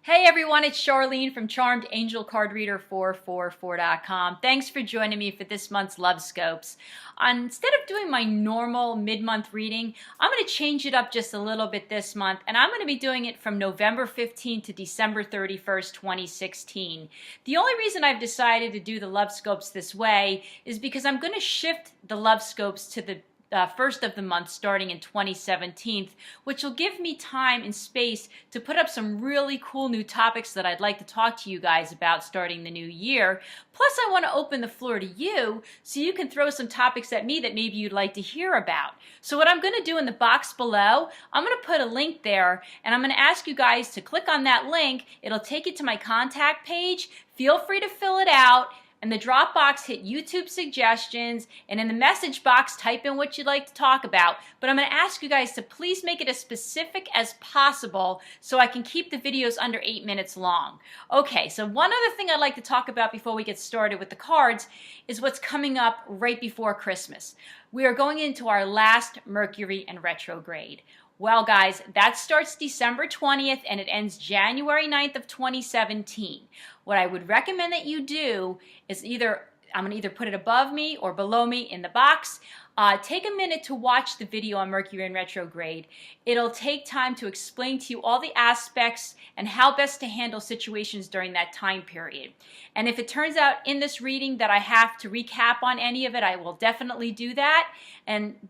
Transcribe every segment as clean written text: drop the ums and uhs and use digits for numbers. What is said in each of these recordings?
Hey everyone, it's Charlene from CharmedAngelCardReader444.com. Thanks for joining me for this month's Love Scopes. Instead of doing my normal mid-month reading, I'm going to change it up just a little bit this month, and I'm going to be doing it from November 15th to December 31st, 2016. The only reason I've decided to do the Love Scopes this way is because I'm going to shift the Love Scopes to the first of the month starting in 2017, which will give me time and space to put up some really cool new topics that I'd like to talk to you guys about starting the new year. Plus, I want to open the floor to you so you can throw some topics at me that maybe you'd like to hear about. So what I'm going to do in the box below, I'm going to put a link there, and I'm going to ask you guys to click on that link. It'll take you to my contact page. Feel free to fill it out. In the drop box, hit YouTube suggestions, and in the message box, type in what you'd like to talk about. But I'm going to ask you guys to please make it as specific as possible so I can keep the videos under 8 minutes long. Okay, so one other thing I'd like to talk about before we get started with the cards is what's coming up right before Christmas. We are going into our last Mercury in retrograde. Well, guys, that starts December 20th and it ends January 9th of 2017. What I would recommend that you do is I'm going to either put it above me or below me in the box. Take a minute to watch the video on Mercury in retrograde. It'll take time to explain to you all the aspects and how best to handle situations during that time period. And if it turns out in this reading that I have to recap on any of it, I will definitely do that.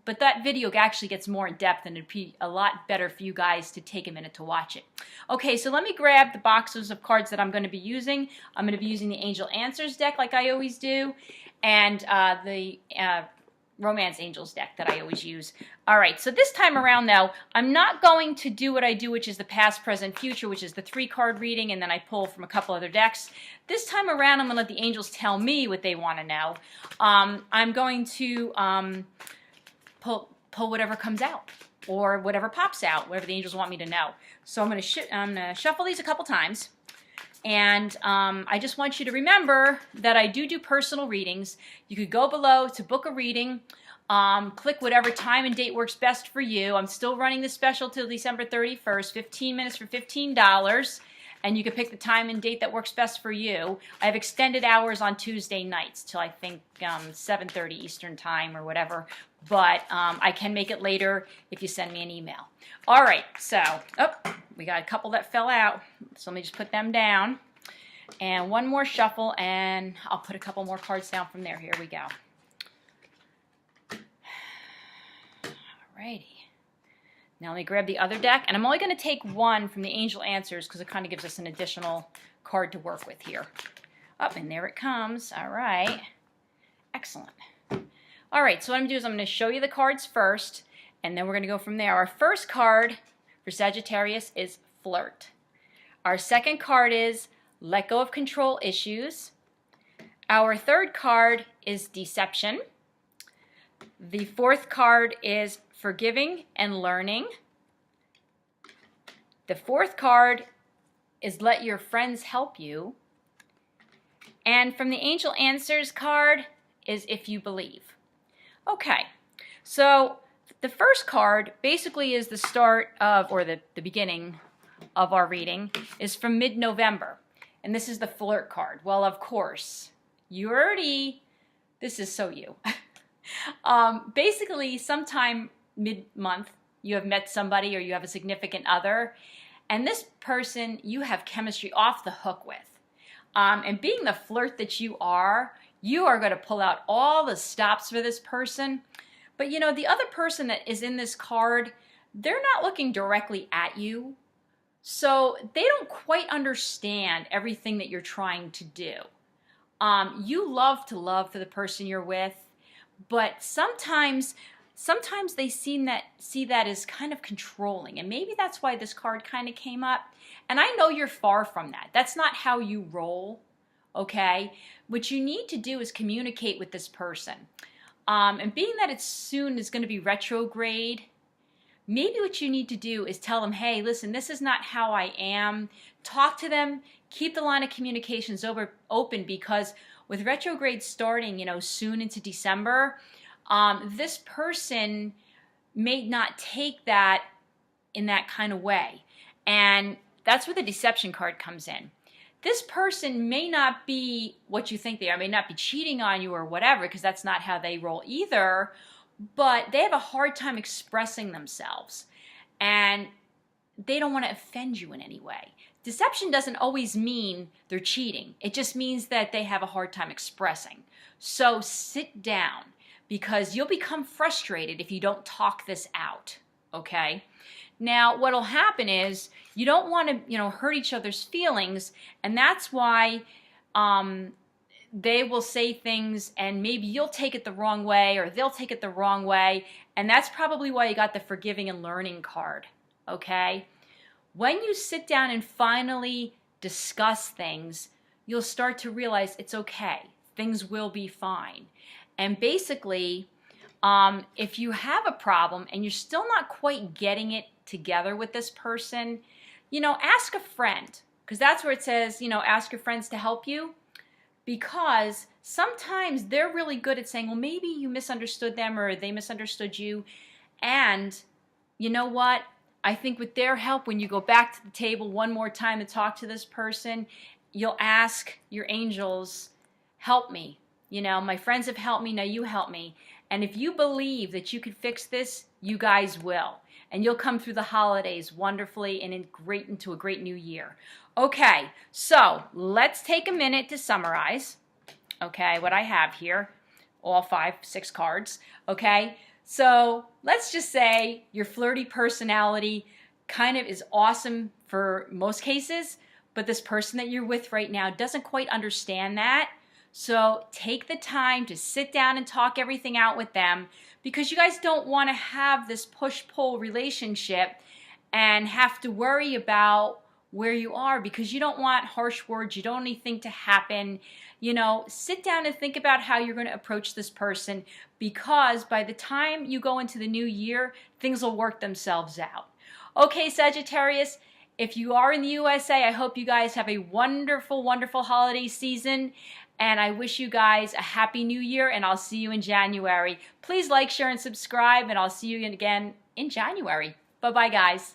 But that video actually gets more in depth and it'd be a lot better for you guys to take a minute to watch it. Okay, so let me grab the boxes of cards that I'm going to be using. I'm going to be using the Angel Answers deck like I always do, and the Romance Angels deck that I always use. All right, so this time around, though, I'm not going to do what I do, which is the past, present, future, which is the 3-card reading, and then I pull from a couple other decks. This time around, I'm going to let the angels tell me what they want to know. I'm going to pull whatever comes out, or whatever pops out, whatever the angels want me to know. So I'm going to shuffle these a couple times. And I just want you to remember that I do personal readings. You could go below to book a reading, click whatever time and date works best for you. I'm still running the special till December 31st, 15 minutes for $15. And you can pick the time and date that works best for you. I have extended hours on Tuesday nights till I think 7:30 Eastern time or whatever. But I can make it later if you send me an email. All right, so we got a couple that fell out. So let me just put them down. And one more shuffle, and I'll put a couple more cards down from there. Here we go. All righty. Now let me grab the other deck, and I'm only going to take one from the Angel Answers because it kind of gives us an additional card to work with here. And there it comes. All right. Excellent. All right, so what I'm going to do is I'm going to show you the cards first, and then we're going to go from there. Our first card for Sagittarius is Flirt. Our second card is Let Go of Control Issues. Our third card is Deception. The fourth card is Forgiving and Learning. The fourth card is Let Your Friends Help You. And from the Angel Answers card is If You Believe. Okay, so the first card basically is the start of, or the beginning of our reading, is from mid-November. And this is the Flirt card. Well, of course, this is so you. Basically, sometime mid-month, you have met somebody or you have a significant other, and this person you have chemistry off the hook with. And being the flirt that you are going to pull out all the stops for this person. But you know, the other person that is in this card, they're not looking directly at you. So they don't quite understand everything that you're trying to do. You love to love for the person you're with, but sometimes they see that as kind of controlling, and maybe that's why this card kind of came up. And I know you're far from that. That's not how you roll, okay? What you need to do is communicate with this person. And being that it's soon is going to be retrograde, maybe what you need to do is tell them, hey, listen, this is not how I am. Talk to them. Keep the line of communications open, because with retrograde starting, soon into December, this person may not take that in that kind of way. And that's where the deception card comes in. This person may not be what you think they are, may not be cheating on you or whatever, because that's not how they roll either, but they have a hard time expressing themselves, and they don't want to offend you in any way. Deception doesn't always mean they're cheating. It just means that they have a hard time expressing. So sit down, because you'll become frustrated if you don't talk this out, okay? Now, what'll happen is you don't want to, hurt each other's feelings, and that's why they will say things and maybe you'll take it the wrong way or they'll take it the wrong way, and that's probably why you got the forgiving and learning card, okay? When you sit down and finally discuss things, you'll start to realize it's okay. Things will be fine. And basically, if you have a problem and you're still not quite getting it together with this person, ask a friend, because that's where it says, ask your friends to help you, because sometimes they're really good at saying, well, maybe you misunderstood them or they misunderstood you. And you know what? I think with their help, when you go back to the table one more time to talk to this person, you'll ask your angels, help me. My friends have helped me, now you help me. And if you believe that you can fix this, you guys will. And you'll come through the holidays wonderfully and into a great new year. Okay, so let's take a minute to summarize, okay, what I have here, all 5, 6 cards, okay? So let's just say your flirty personality kind of is awesome for most cases, but this person that you're with right now doesn't quite understand that. So take the time to sit down and talk everything out with them, because you guys don't want to have this push-pull relationship and have to worry about where you are, because you don't want harsh words, you don't want anything to happen. Sit down and think about how you're going to approach this person, because by the time you go into the new year, things will work themselves out. Okay, Sagittarius, if you are in the USA, I hope you guys have a wonderful, wonderful holiday season. And I wish you guys a happy new year, and I'll see you in January. Please like, share, and subscribe, and I'll see you again in January. Bye-bye, guys.